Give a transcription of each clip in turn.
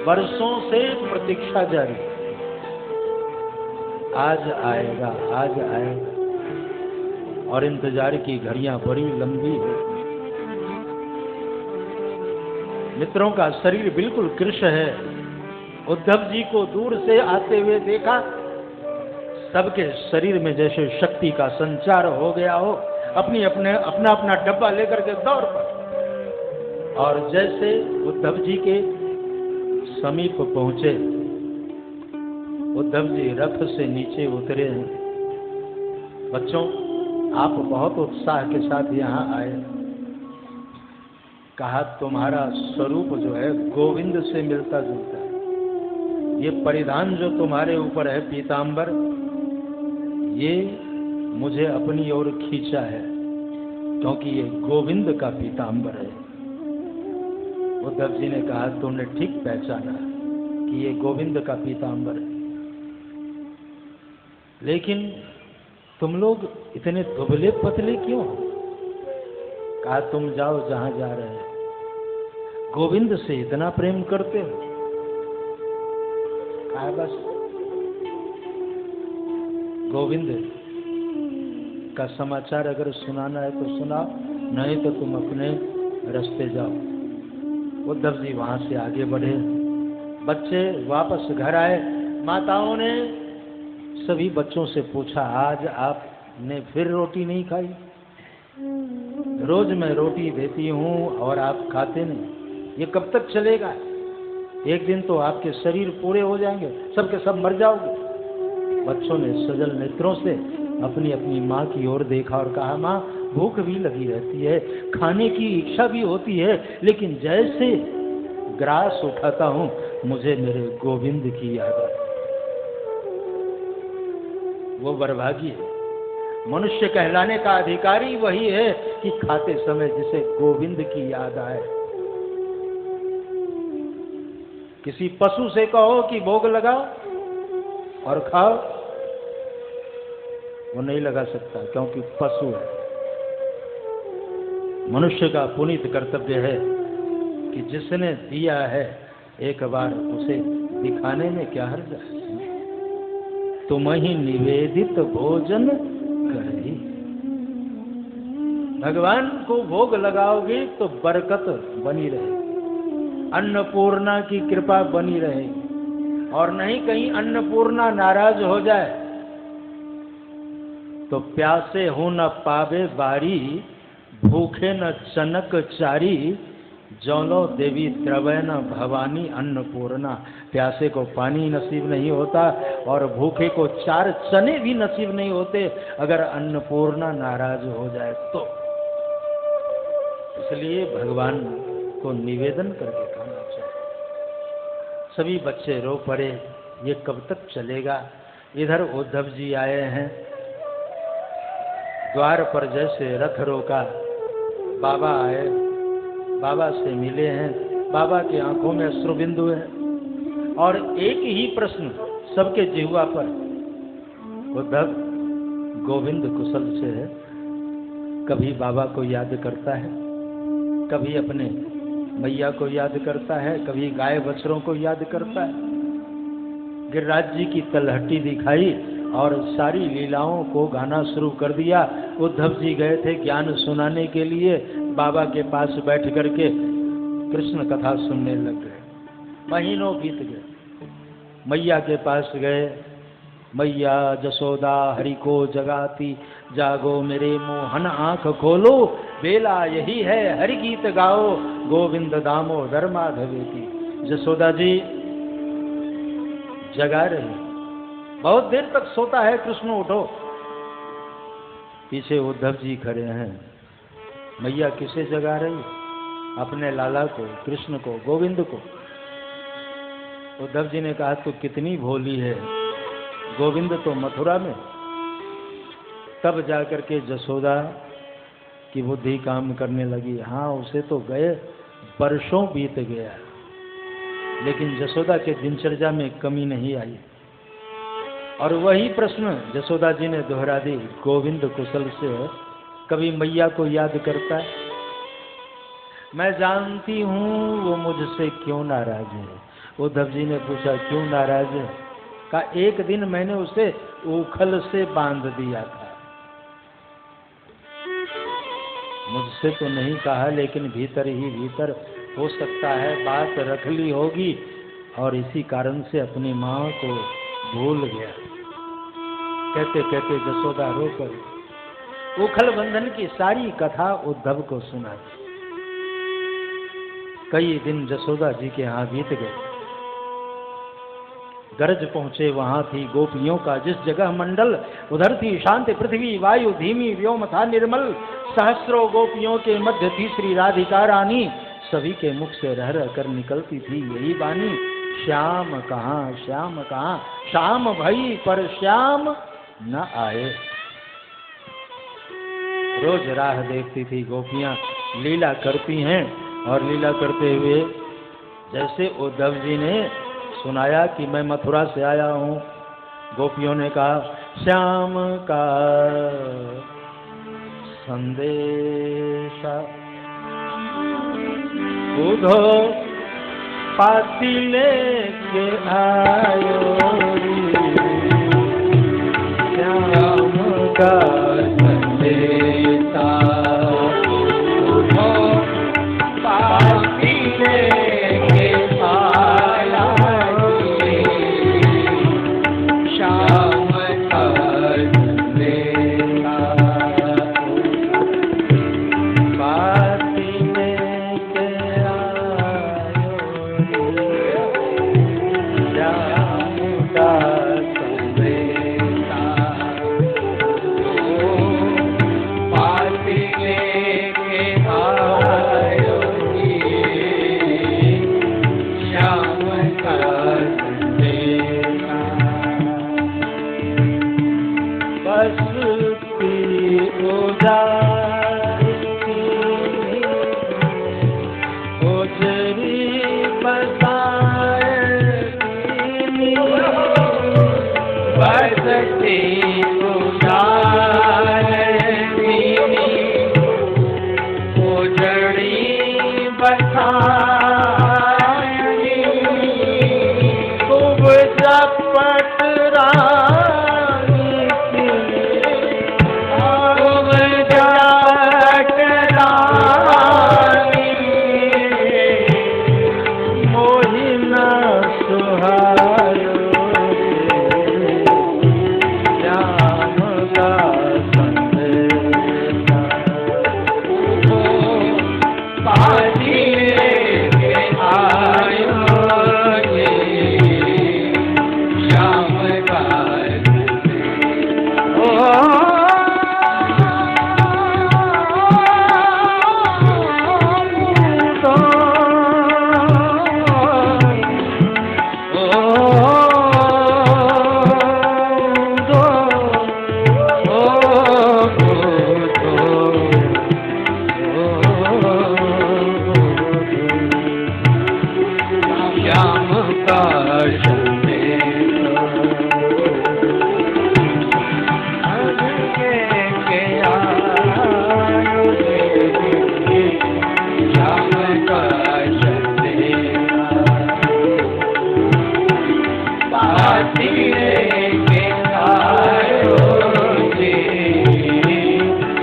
वर्षों से प्रतीक्षा जारी, आज आएगा आज आएगा, और इंतजार की घड़ियां बड़ी लंबी है। मित्रों का शरीर बिल्कुल कृश है। उद्धव जी को दूर से आते हुए देखा, सबके शरीर में जैसे शक्ति का संचार हो गया हो, अपना अपना डब्बा लेकर के दौड़ पड़े। और जैसे उद्धव जी के समीप पहुंचे, उद्धव जी रथ से नीचे उतरे हैं। बच्चों, आप बहुत उत्साह के साथ यहाँ आए। कहा तुम्हारा स्वरूप जो है गोविंद से मिलता जुलता है। ये परिधान जो तुम्हारे ऊपर है पीतांबर, ये मुझे अपनी ओर खींचा है, क्योंकि ये गोविंद का पीतांबर है। उद्धव जी ने कहा तुमने ठीक पहचाना कि ये गोविंद का पीतांबर है, लेकिन तुम लोग इतने दुबले पतले क्यों हो? कहा तुम जाओ जहां जा रहे हो, गोविंद से इतना प्रेम करते हो? कहा बस गोविंद का समाचार अगर सुनाना है तो सुनाओ, नहीं तो तुम अपने रास्ते जाओ। उद्धव जी वहां से आगे बढ़े। बच्चे वापस घर आए। माताओं ने सभी बच्चों से पूछा, आज आपने फिर रोटी नहीं खाई? रोज मैं रोटी देती हूं और आप खाते नहीं, ये कब तक चलेगा? एक दिन तो आपके शरीर पूरे हो जाएंगे, सबके सब मर जाओगे। बच्चों ने सजल नेत्रों से अपनी अपनी माँ की ओर देखा और कहा, माँ भूख भी लगी रहती है, खाने की इच्छा भी होती है, लेकिन जैसे ग्रास उठाता हूं मुझे मेरे गोविंद की याद आती है। वो बर्भागी है। मनुष्य कहलाने का अधिकारी वही है कि खाते समय जिसे गोविंद की याद आए। किसी पशु से कहो कि भोग लगाओ और खाओ, वो नहीं लगा सकता, क्योंकि पशु है। मनुष्य का पुनीत कर्तव्य है कि जिसने दिया है एक बार उसे दिखाने में क्या हर्ज है। तुम ही निवेदित भोजन करी, भगवान को भोग लगाओगे तो बरकत बनी रहेगी, अन्नपूर्णा की कृपा बनी रहेगी। और नहीं कहीं अन्नपूर्णा नाराज हो जाए तो प्यासे हो न पावे बारी, भूखे न चनक चारी, जौलो देवी द्रवै न भवानी अन्नपूर्णा। प्यासे को पानी नसीब नहीं होता और भूखे को 4 चने भी नसीब नहीं होते अगर अन्नपूर्णा नाराज हो जाए तो। इसलिए भगवान को निवेदन करके खाना चाहिए। सभी बच्चे रो पड़े, ये कब तक चलेगा? इधर उद्धव जी आए हैं। द्वार पर जैसे रथ रोका, बाबा आए, बाबा से मिले हैं। बाबा की आंखों में अश्रुबिंदु है और एक ही प्रश्न सबके जिह्वा पर, उद्धव गोविंद कुशल से है? कभी बाबा को याद करता है, कभी अपने मैया को याद करता है, कभी गाय बछड़ों को याद करता है। गिरिराज जी की तलहटी दिखाई और सारी लीलाओं को गाना शुरू कर दिया। उद्धव जी गए थे ज्ञान सुनाने के लिए, बाबा के पास बैठ करके कृष्ण कथा सुनने लग गए। महीनों बीत गए। मैया के पास गए। मैया जसोदा हरि को जगाती, जागो मेरे मोहन आंख खोलो, बेला यही है हरि गीत गाओ, गोविंद दामोदर माधवे की। जसोदा जी जगा रही, बहुत देर तक सोता है कृष्ण, उठो। पीछे उद्धव जी खड़े हैं। मैया किसे जगा रही? अपने लाला को, कृष्ण को, गोविंद को। उद्धव जी ने कहा तू कितनी भोली है, गोविंद तो मथुरा में। तब जाकर के जसोदा की बुद्धि काम करने लगी। हाँ, उसे तो गए वर्षों बीत गया, लेकिन जसोदा के दिनचर्या में कमी नहीं आई। और वही प्रश्न जसोदा जी ने दोहरा दी, गोविंद कुशल से कभी मैया को याद करता है? मैं जानती हूं वो मुझसे क्यों नाराज है, उद्धव जी ने पूछा क्यों नाराज है? कहा एक दिन मैंने उसे उखल से बांध दिया था। मुझसे तो नहीं कहा, लेकिन भीतर ही भीतर हो सकता है बात रख ली होगी और इसी कारण से अपनी माँ को भूल गया। कहते कहते जसोदा रोकर उखल बंधन की सारी कथा उद्धव को सुना दी। कई दिन जसोदा जी के यहाँ बीत गए। गरज पहुंचे, वहां थी गोपियों का जिस जगह मंडल, उधर थी शांति पृथ्वी वायु धीमी, व्योम था निर्मल। सहस्रों गोपियों के मध्य थी श्री राधिका रानी, सभी के मुख से रह रह कर निकलती थी यही बानी, श्याम कहाँ श्याम कहाँ, श्याम भई पर श्याम न आए। रोज राह देखती थी गोपियां, लीला करती हैं और लीला करते हुए जैसे उद्धव जी ने सुनाया कि मैं मथुरा से आया हूँ, गोपियों ने कहा श्याम का संदेशा उधो पाती लेके आयो, श्याम का संदेशा उधो पाती लेके आया, श्याम का संदेशा पाती लेके आयो, श्याम का संदेशा पाती लेके आयो, श्याम का संदेशा बसती उदारी उजरी बसाएगी, बसती उदारी उजड़ी बसाएगी, खूब चपट रानी की, खूब चपट रानी मोहिना सुहायो, श्याम का संदेशा पाती लेके आयो, श्याम का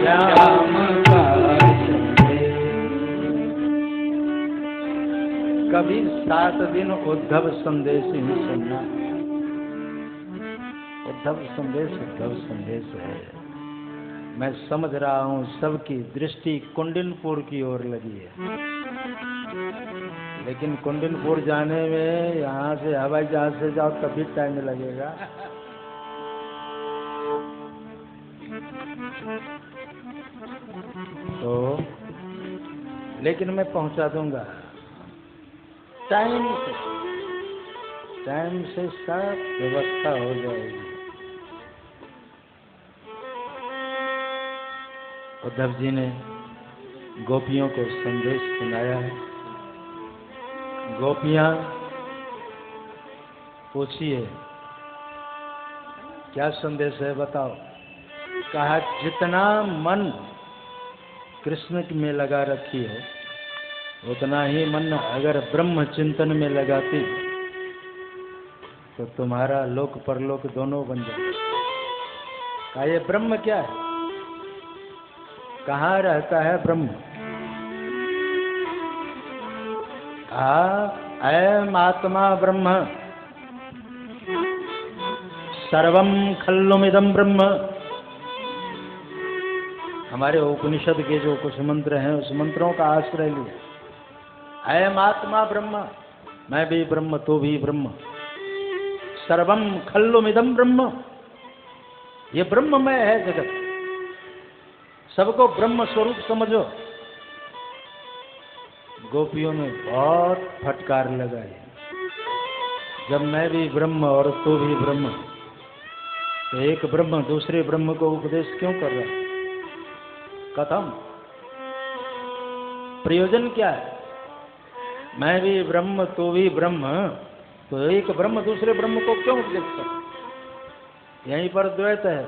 श्याम का कभी 7 दिन उद्धव संदेश ही सुनना। उद्धव संदेश है। मैं समझ रहा हूँ सबकी दृष्टि कुंडिनपुर की ओर लगी है, लेकिन कुंडिनपुर जाने में यहाँ से हवाई जहाज से जाओ तभी टाइम लगेगा। तो लेकिन मैं पहुँचा दूंगा टाइम से सब व्यवस्था हो जाएगी। उद्धव जी ने गोपियों को संदेश सुनाया है। गोपियां पूछिए क्या संदेश है बताओ। कहा जितना मन कृष्ण में लगा रखी हो उतना ही मन अगर ब्रह्म चिंतन में लगाती तो तुम्हारा लोक परलोक दोनों बन जाए। कहा ये ब्रह्म क्या है? कहाँ रहता है ब्रह्म? कहा अयम आत्मा ब्रह्म सर्वम खल्लुमिदं ब्रह्म। हमारे उपनिषद के जो कुछ मंत्र हैं उस मंत्रों का आश्रय लिया। अयम आत्मा ब्रह्म, मैं भी ब्रह्म तो भी ब्रह्म। सर्वम खल्लुमिदं ब्रह्म, ये ब्रह्ममय है जगत, सबको ब्रह्म स्वरूप समझो। गोपियों ने बहुत फटकार लगाई, जब मैं भी ब्रह्म और तू भी ब्रह्म, तो एक ब्रह्म दूसरे ब्रह्म को उपदेश क्यों कर रहा है? कथम प्रयोजन क्या है? मैं भी ब्रह्म तू भी ब्रह्म, तो एक ब्रह्म दूसरे ब्रह्म को क्यों उपदेश कर? यहीं पर द्वैत है।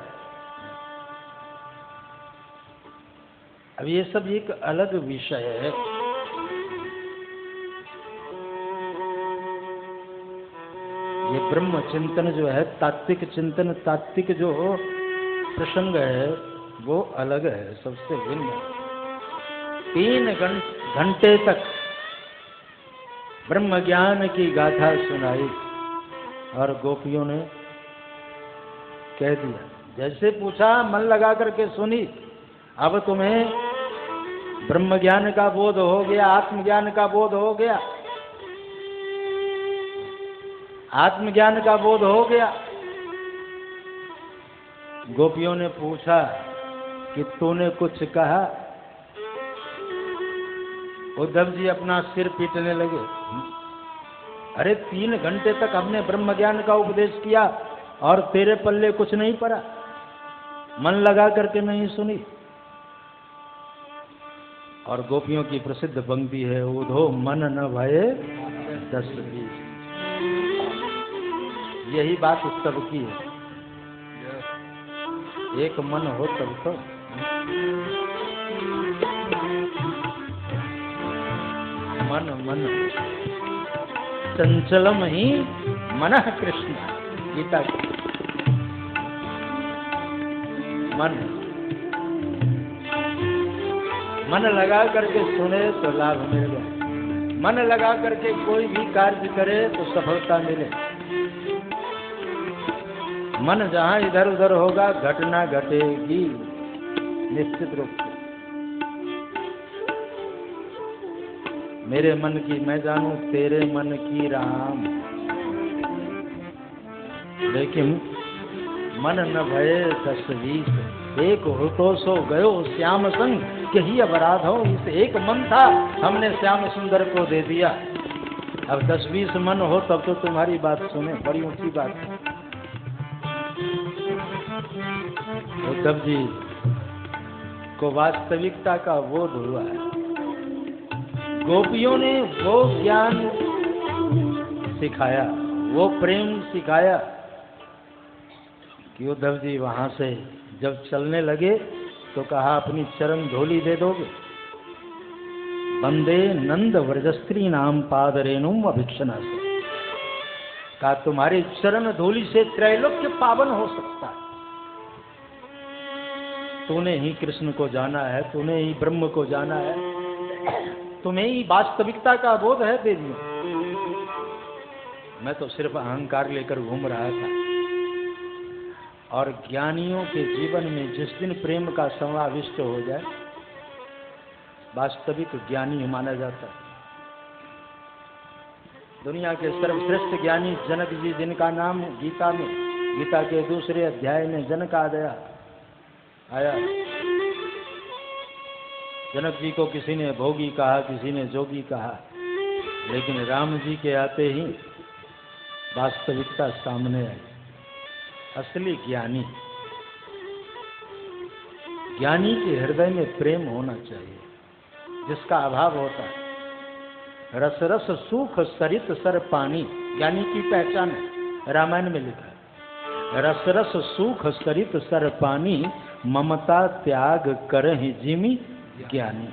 अब ये सब एक अलग विषय है। ये ब्रह्म चिंतन जो है, तात्विक चिंतन, तात्विक जो प्रसंग है वो अलग है, सबसे भिन्न है। 3 घंटे तक ब्रह्म ज्ञान की गाथा सुनाई और गोपियों ने कह दिया, जैसे पूछा मन लगा करके सुनी, अब तुम्हें ब्रह्म ज्ञान का बोध हो गया, आत्मज्ञान का बोध हो गया, आत्मज्ञान का बोध हो गया। गोपियों ने पूछा कि तूने कुछ कहा? उद्धव जी अपना सिर पीटने लगे। अरे 3 घंटे तक हमने ब्रह्म ज्ञान का उपदेश किया और तेरे पल्ले कुछ नहीं पड़ा, मन लगा करके नहीं सुनी। और गोपियों की प्रसिद्ध पंक्ति है, उधो मन न भये 10-20। यही बात उत्सव की है, एक मन हो तब तो। मन चंचलम ही मनः कृष्ण, गीता की। मन लगा करके सुने तो लाभ मिल गया, मन लगा करके कोई भी कार्य करे तो सफलता मिले। मन जहां इधर उधर होगा घटना घटेगी निश्चित रूप से। मेरे मन की मैं जानू, तेरे मन की राम। लेकिन मन न भये 10-20, एक हो तो सो गयो श्याम संग, यही अपराध हो। इस एक मन था, हमने श्याम सुंदर को दे दिया। अब 10-20 मन हो तब तो तुम्हारी बात सुने, बड़ी ऊंची बात है। उद्धव जी को वास्तविकता का बोध हुआ है। गोपियों ने वो ज्ञान सिखाया, वो प्रेम सिखाया कि उद्धव जी वहां से जब चलने लगे तो कहा अपनी चरण धूलि दे दोगे? वंदे नंद व्रजस्त्री नाम पाद रेणुम अभिक्षणा से। कहा तुम्हारे चरण धूलि से त्रैलोक्य पावन हो सकता है। तूने ही कृष्ण को जाना है, तूने ही ब्रह्म को जाना है, तुम्हें ही वास्तविकता का बोध है देवियों। मैं तो सिर्फ अहंकार लेकर घूम रहा था। और ज्ञानियों के जीवन में जिस दिन प्रेम का समाविष्ट हो जाए, वास्तविक ज्ञानी माना जाता है। दुनिया के सर्वश्रेष्ठ ज्ञानी जनक जी, जिनका नाम गीता में, गीता के दूसरे अध्याय में जनक आया। जनक जी को किसी ने भोगी कहा, किसी ने जोगी कहा, लेकिन राम जी के आते ही वास्तविकता सामने आई। असली ज्ञानी, ज्ञानी के हृदय में प्रेम होना चाहिए, जिसका अभाव होता है। रस रस सुख सरित सर पानी, ज्ञानी की पहचान है, रामायण में लिखा है। रस रस सुख सरित सर पानी, ममता त्याग करहि जिमि ज्ञानी।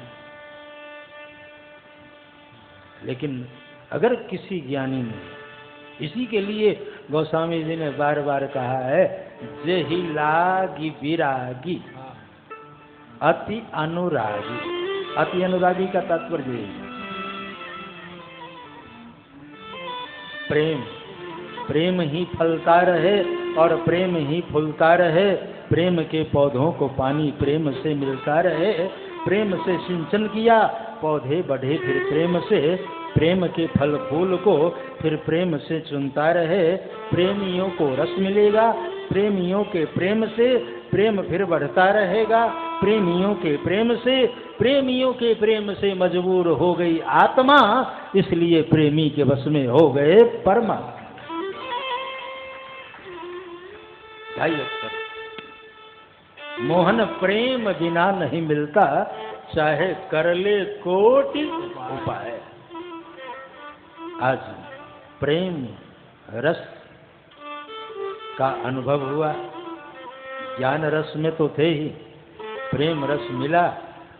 लेकिन अगर किसी ज्ञानी ने इसी के लिए गोस्वामी जी ने बार बार कहा है, जेहि लागी विरागी अति अनुरागी। अति अनुरागी का तात्पर्य है प्रेम, प्रेम ही फलता रहे और प्रेम ही फूलता रहे, प्रेम के पौधों को पानी प्रेम से मिलता रहे, प्रेम से सिंचन किया पौधे बढ़े फिर प्रेम से, प्रेम के फल फूल को फिर प्रेम से चुनता रहे, प्रेमियों को रस मिलेगा, प्रेमियों के प्रेम से प्रेम फिर बढ़ता रहेगा, प्रेमियों के प्रेम से, प्रेमियों के प्रेम से मजबूर हो गई आत्मा, इसलिए प्रेमी के वश में हो गए परमात्मा। ढाई अक्षर। मोहन प्रेम बिना नहीं मिलता, चाहे कर ले कोटि उपाय। आज प्रेम रस का अनुभव हुआ, ज्ञान रस में तो थे ही, प्रेम रस मिला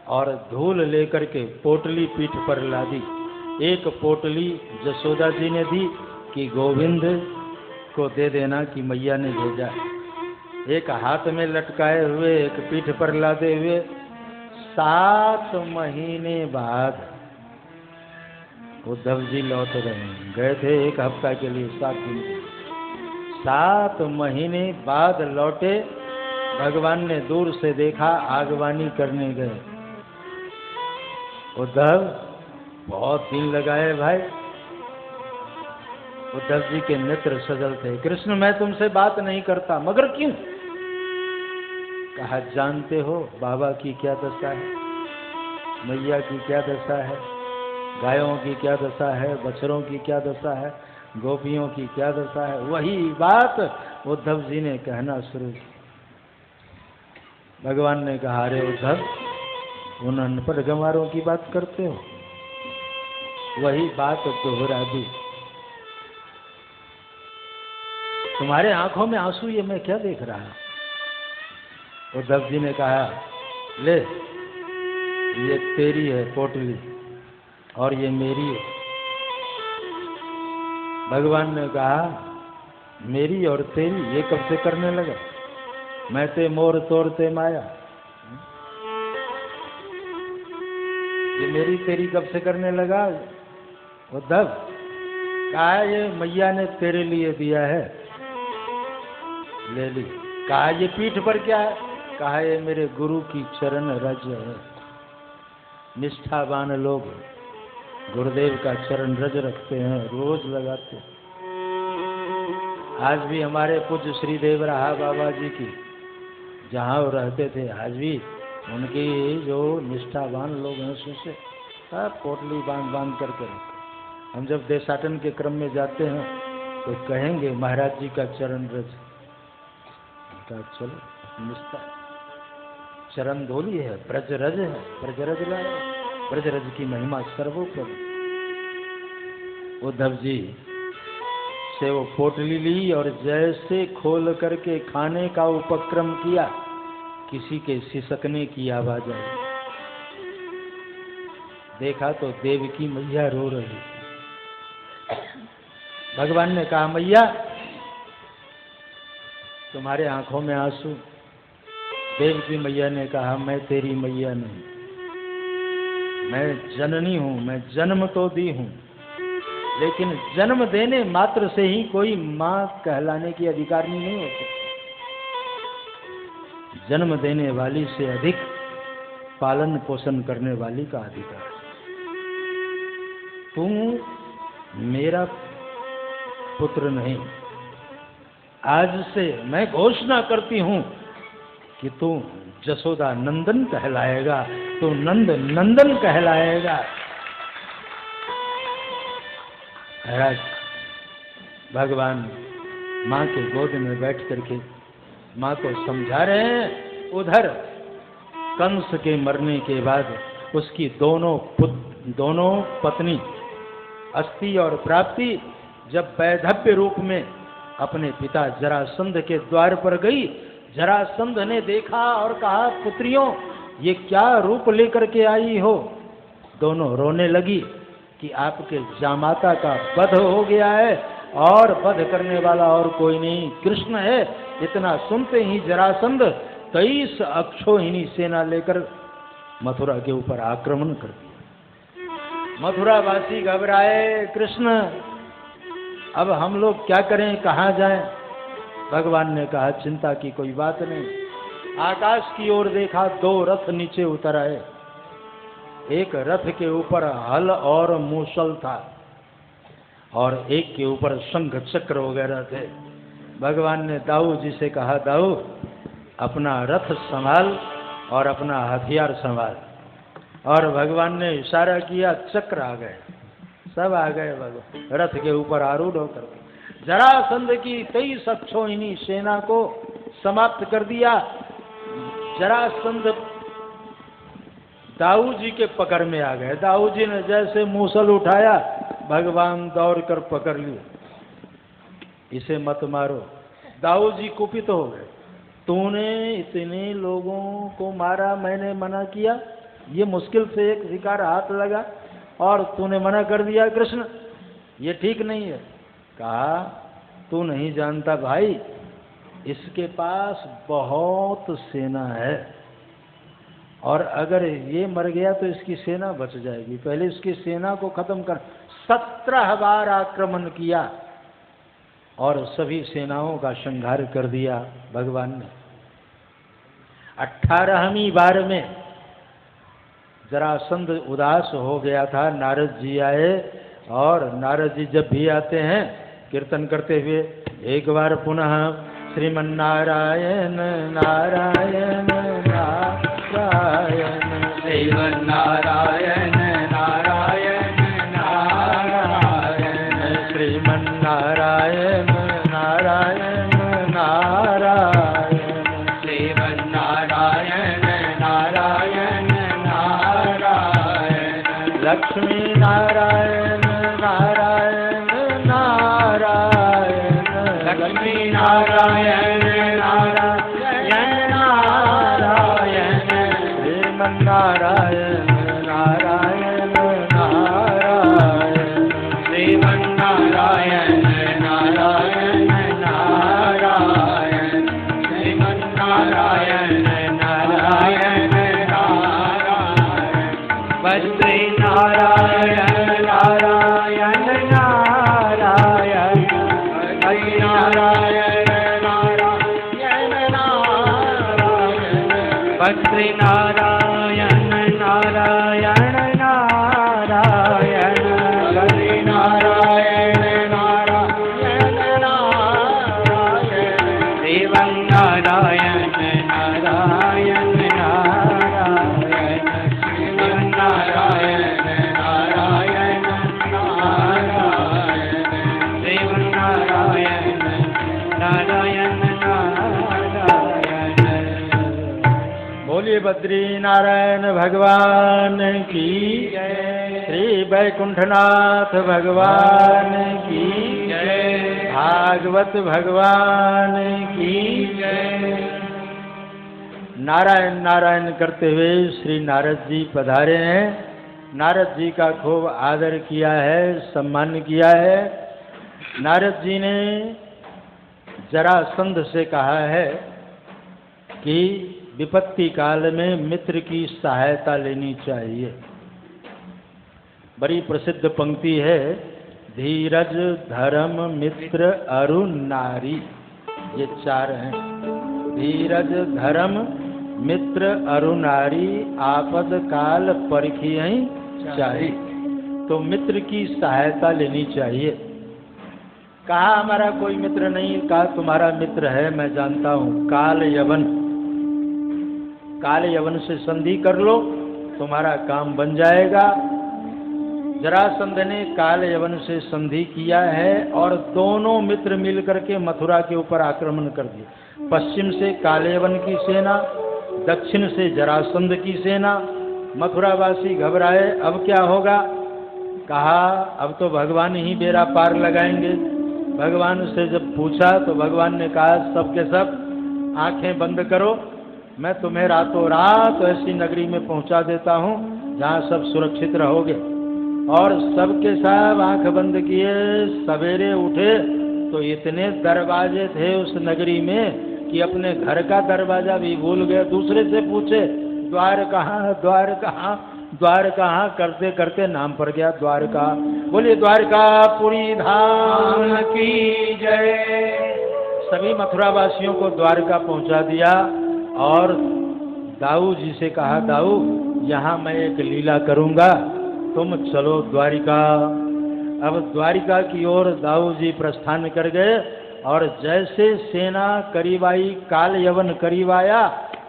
और धूल लेकर के पोटली पीठ पर ला दी। एक पोटली जसोदा जी ने दी कि गोविंद को दे देना कि मैया ने भेजा, एक हाथ में लटकाए हुए एक पीठ पर लादे हुए। 7 महीने बाद उद्धव जी लौट गए थे, एक हफ्ता के लिए 7 दिन। 7 महीने बाद लौटे, भगवान ने दूर से देखा, आगवानी करने गए। उद्धव बहुत दिन लगाए भाई। उद्धव जी के नेत्र सजल थे। कृष्ण मैं तुमसे बात नहीं करता, मगर क्यों? कहा जानते हो बाबा की क्या दशा है, मैया की क्या दशा है, गायों की क्या दशा है, बछड़ों की क्या दशा है, गोपियों की क्या दशा है। वही बात उद्धव जी ने कहना शुरू की। भगवान ने कहा अरे उद्धव, उन अनपढ़ गंवारों की बात करते हो, वही बात दोहरा दी। तुम्हारे आंखों में आंसू, ये मैं क्या देख रहा हूं? उद्धव जी ने कहा ले, ये तेरी है पोटली और ये मेरी है। भगवान ने कहा मेरी और तेरी ये कब से करने लगा? मैं ते मोर तोड़ते माया, ये मेरी तेरी कब से करने लगा? उद्धव कहा ये मैया ने तेरे लिए दिया है, ले ली। कहा ये पीठ पर क्या है? कहा ये मेरे गुरु की चरण रज है। निष्ठावान लोग गुरुदेव का चरण रज रखते हैं, रोज लगाते हैं। आज भी हमारे पूज्य श्रीदेव रहा बाबा जी की, जहाँ वो रहते थे, आज भी उनकी जो निष्ठावान लोग हैं उससे सब पोटली बांध बांध करके रखते। हम जब देशाटन के क्रम में जाते हैं तो कहेंगे महाराज जी का चरण रज। चलो निष्ठा चरण धोली है, ब्रज रज है, ब्रज रज लाए, ब्रज रज की महिमा सर्वोपरि। उद्धव जी से वो पोटली ली और जैसे खोल करके खाने का उपक्रम किया, किसी के सिसकने की आवाज आई। देखा तो देवकी मैया रो रही। भगवान ने कहा मैया तुम्हारे आंखों में आंसू। देवकी मैया ने कहा मैं तेरी मैया नहीं, मैं जननी हूं, मैं जन्म तो दी हूं, लेकिन जन्म देने मात्र से ही कोई मां कहलाने की अधिकारिणी नहीं होती। जन्म देने वाली से अधिक पालन पोषण करने वाली का अधिकार। तुम मेरा पुत्र नहीं, आज से मैं घोषणा करती हूं कि तू जसोदा नंदन कहलाएगा, तू नंद नंदन कहलाएगा। महाराज भगवान माँ के गोद में बैठ करके माँ को समझा रहे हैं। उधर कंस के मरने के बाद उसकी दोनों पत्नी अस्ति और प्राप्ति जब वैधव्य रूप में अपने पिता जरासंध के द्वार पर गई, जरासंध ने देखा और कहा पुत्रियों ये क्या रूप लेकर के आई हो? दोनों रोने लगी कि आपके जामाता का वध हो गया है, और वध करने वाला और कोई नहीं कृष्ण है। इतना सुनते ही जरासंध 23 अक्षोहिणी सेना लेकर मथुरा के ऊपर आक्रमण कर दिया। मथुरावासी घबराए, कृष्ण अब हम लोग क्या करें, कहाँ जाएं? भगवान ने कहा चिंता की कोई बात नहीं। आकाश की ओर देखा, 2 रथ नीचे उतर आए। एक रथ के ऊपर हल और मूसल था और एक के ऊपर शंख चक्र वगैरह थे। भगवान ने दाऊ जी से कहा, दाऊ अपना रथ संभाल और अपना हथियार संभाल। और भगवान ने इशारा किया, चक्र आ गए, सब आ गए भगवान रथ के ऊपर आरूढ़ होकर। जरासंध की 23 अक्षोहिणी सेना को समाप्त कर दिया। जरासंध दाऊ जी के पकड़ में आ गए। दाऊ जी ने जैसे मूसल उठाया, भगवान दौड़कर पकड़ लिए, इसे मत मारो। दाऊ जी कुपित हो गए, तूने इतने लोगों को मारा, मैंने मना किया, ये मुश्किल से एक शिकार हाथ लगा और तूने मना कर दिया कृष्ण, ये ठीक नहीं है। कहा तू नहीं जानता भाई, इसके पास बहुत सेना है और अगर ये मर गया तो इसकी सेना बच जाएगी, पहले इसकी सेना को खत्म कर। 17 बार आक्रमण किया और सभी सेनाओं का संहार कर दिया भगवान ने। 18वीं बार में जरासंध उदास हो गया था। नारद जी आए और नारद जी जब भी आते हैं कीर्तन करते हुए एक बार पुनः श्रीमन्नारायण नारायण नारायण श्रीमन्नारायण नारायण नारायण श्रीमन्नारायण नारायण नारायण श्रीमन्नारायण नारायण नारायण लक्ष्मी नारायण नारायण नारायण लक्ष्मी नारायण नारायण नारायण श्रीमन्नारायण नारायण नारायण श्रीमन्नारायण नारायण नारायण श्रीमन्नारायण नारायण नारायण बद्री नारायण नारायण नारायण हरि नारायण नारायण नारायण बद्री नारायण नारायण नारायण हरि नारायण नारायण नारायण देवं नारायण नारायण नारायण शिवं नारायण नारायण नारायण देवं नारायण नारायण नारायण। बोलिए बद्री नारायण भगवान की जय, श्री वैकुंठनाथ भगवान की जय, भागवत भगवान की जय। नारायण नारायण करते हुए श्री नारद जी पधारे हैं। नारद जी का खूब आदर किया है, सम्मान किया है। नारद जी ने जरासंध से कहा है कि विपत्ति काल में मित्र की सहायता लेनी चाहिए। बड़ी प्रसिद्ध पंक्ति है, धीरज धर्म मित्र अरु नारी, ये 4 हैं। धीरज धर्म मित्र अरु नारी आपद काल परिखियहि चारी। तो मित्र की सहायता लेनी चाहिए। कहा हमारा कोई मित्र नहीं, कहा तुम्हारा मित्र है, मैं जानता हूँ, काल यवन। काल यवन से संधि कर लो, तुम्हारा काम बन जाएगा। जरासंध ने काल यवन से संधि किया है और दोनों मित्र मिलकर के मथुरा के ऊपर आक्रमण कर दिया। पश्चिम से काल यवन की सेना, दक्षिण से जरासंध की सेना। मथुरावासी घबराए, अब क्या होगा? कहा अब तो भगवान ही बेड़ा पार लगाएंगे। भगवान से जब पूछा तो भगवान ने कहा सबके सब आंखें बंद करो, मैं तुम्हें रातों रात ऐसी नगरी में पहुंचा देता हूं जहां सब सुरक्षित रहोगे। और सबके सब आंख बंद किए। सवेरे उठे तो इतने दरवाजे थे उस नगरी में कि अपने घर का दरवाजा भी भूल गए। दूसरे से पूछे द्वार कहाँ, द्वार कहाँ, द्वार कहाँ, करते करते नाम पड़ गया द्वारका। बोलिए द्वारकापुरी धाम की जय। सभी मथुरा वासियों को द्वारका पहुंचा दिया और दाऊ जी से कहा, दाऊ यहाँ मैं एक लीला करूंगा, तुम चलो द्वारिका। अब द्वारिका की ओर दाऊ जी प्रस्थान कर गए और जैसे सेना करीब आई, काल यवन करीब आया,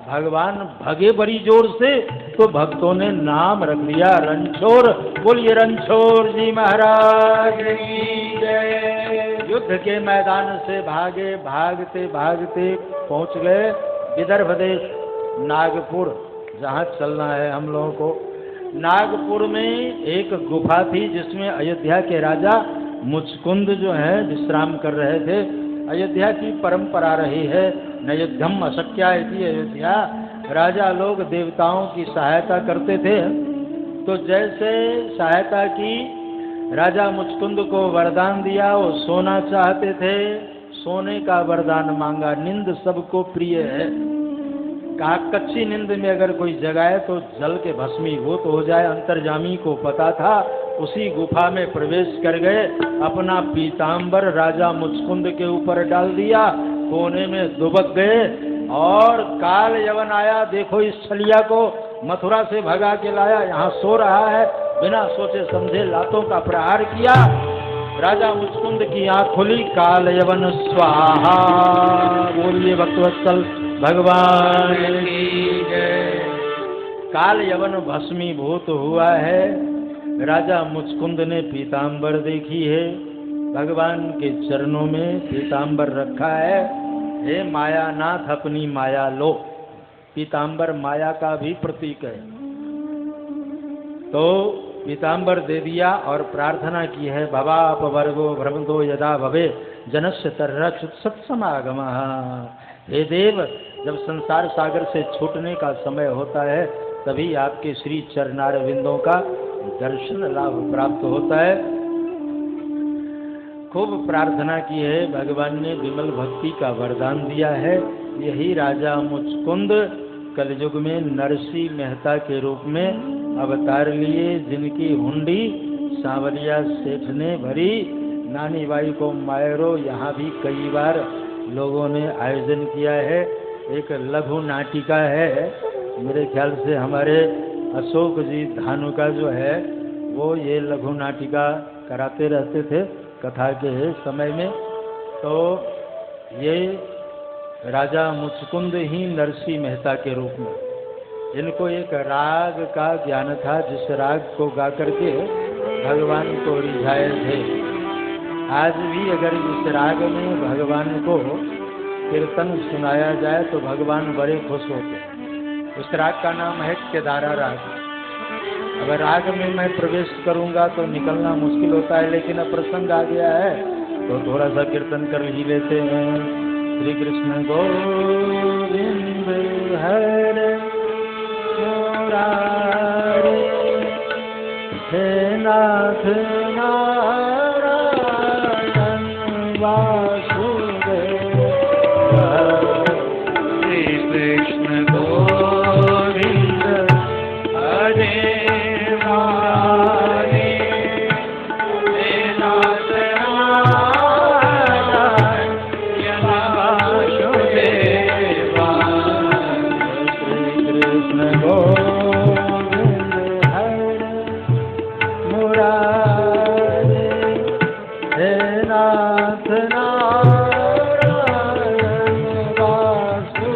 भगवान भगे बड़ी जोर से, तो भक्तों ने नाम रख लिया रणछोड़। बोलिए रणछोड़ जी महाराज की जय। युद्ध के मैदान से भागे, भागते भागते पहुंच गए विदर्भ देश, नागपुर, जहाँ चलना है हम लोगों को। नागपुर में एक गुफा थी जिसमें अयोध्या के राजा मुचकुंद जो है विश्राम कर रहे थे। अयोध्या की परंपरा रही है, नयुद्धम अशक्या इति अयोध्या। राजा लोग देवताओं की सहायता करते थे, तो जैसे सहायता की, राजा मुचकुंद को वरदान दिया, वो सोना चाहते थे, सोने का वरदान मांगा। नींद सबको प्रिय है, कहा कच्ची नींद में अगर कोई जगाए तो जल के भस्मीभूत हो जाए। अंतर्जामी को पता था, उसी गुफा में प्रवेश कर गए, अपना पीतांबर राजा मुचकुंद के ऊपर डाल दिया, कोने में दुबक गए और काल यवन आया। देखो इस छलिया को मथुरा से भगा के लाया, यहाँ सो रहा है। बिना सोचे समझे लातों का प्रहार किया, राजा मुचकुंद की आंख खुली। काल यवन स्वाहा। बोलिए भक्तवत्सल भगवान की जय। काल यवन भस्मीभूत हुआ है। राजा मुचकुंद ने पीतांबर देखी है, भगवान के चरणों में पीतांबर रखा है। हे मायानाथ अपनी माया लो। पीतांबर माया का भी प्रतीक है, तो पीतांबर दे दिया और प्रार्थना की है, भवाप वर्गो भ्रमदो यदा भवे जनस्य तर्रक्षुत सत्समागम। हे देव, जब संसार सागर से छूटने का समय होता है तभी आपके श्री चरणारविंदों का दर्शन लाभ प्राप्त होता है। खूब प्रार्थना की है, भगवान ने विमल भक्ति का वरदान दिया है। यही राजा मुचकुंद कलयुग में नरसिंह मेहता के रूप में अवतार लिए, जिनकी हुंडी सांवलिया सेठ ने भरी। नानी बाई को मायरो यहाँ भी कई बार लोगों ने आयोजन किया है। एक लघु नाटिका है, मेरे ख्याल से हमारे अशोक जी धानुका जो है वो ये लघु नाटिका कराते रहते थे कथा के समय में। तो ये राजा मुचकुंद ही नरसिंह मेहता के रूप में, इनको एक राग का ज्ञान था, जिस राग को गा करके भगवान को रिझाए थे। आज भी अगर इस राग में भगवान को कीर्तन सुनाया जाए तो भगवान बड़े खुश होते हैं। उस राग का नाम है केदारा राग। अगर राग में मैं प्रवेश करूंगा तो निकलना मुश्किल होता है, लेकिन अब प्रसंग आ गया है तो थोड़ा सा कीर्तन कर ही लेते हैं। श्री कृष्ण गोविंद हरे मुरारे, हे नाथ नारायण वासुदेव। श्री कृष्ण गोविंद हरे मुरारे, हे नाथ नारायण वासुदेव। श्री कृष्ण गोविंद हरे मुरारे, हे नाथ नारायण वासुदेव।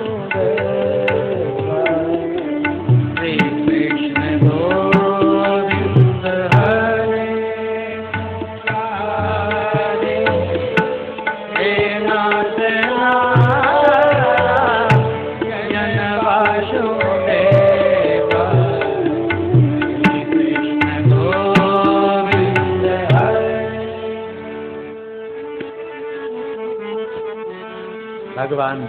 श्री कृष्ण गोविंद हरे मुरारे, हे नाथ नारायण वासुदेव। श्री कृष्ण गोविंद हरे। भगवान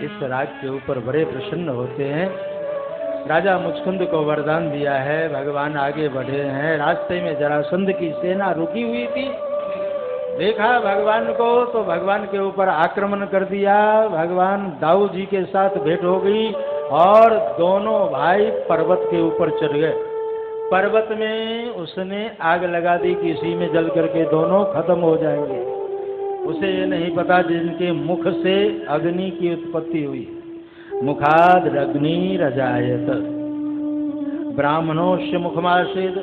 इस राग के ऊपर बड़े प्रसन्न होते हैं। राजा मुचकुंद को वरदान दिया है, भगवान आगे बढ़े हैं। रास्ते में जरासंध की सेना रुकी हुई थी, देखा भगवान को तो भगवान के ऊपर आक्रमण कर दिया। भगवान दाऊ जी के साथ भेंट हो गई और दोनों भाई पर्वत के ऊपर चढ़ गए। पर्वत में उसने आग लगा दी कि इसी में जल करके दोनों खत्म हो जाएंगे। उसे ये नहीं पता जिनके मुख से अग्नि की उत्पत्ति हुई। मुखाद अग्निरजायत ब्राह्मणोस्य मुखमासीद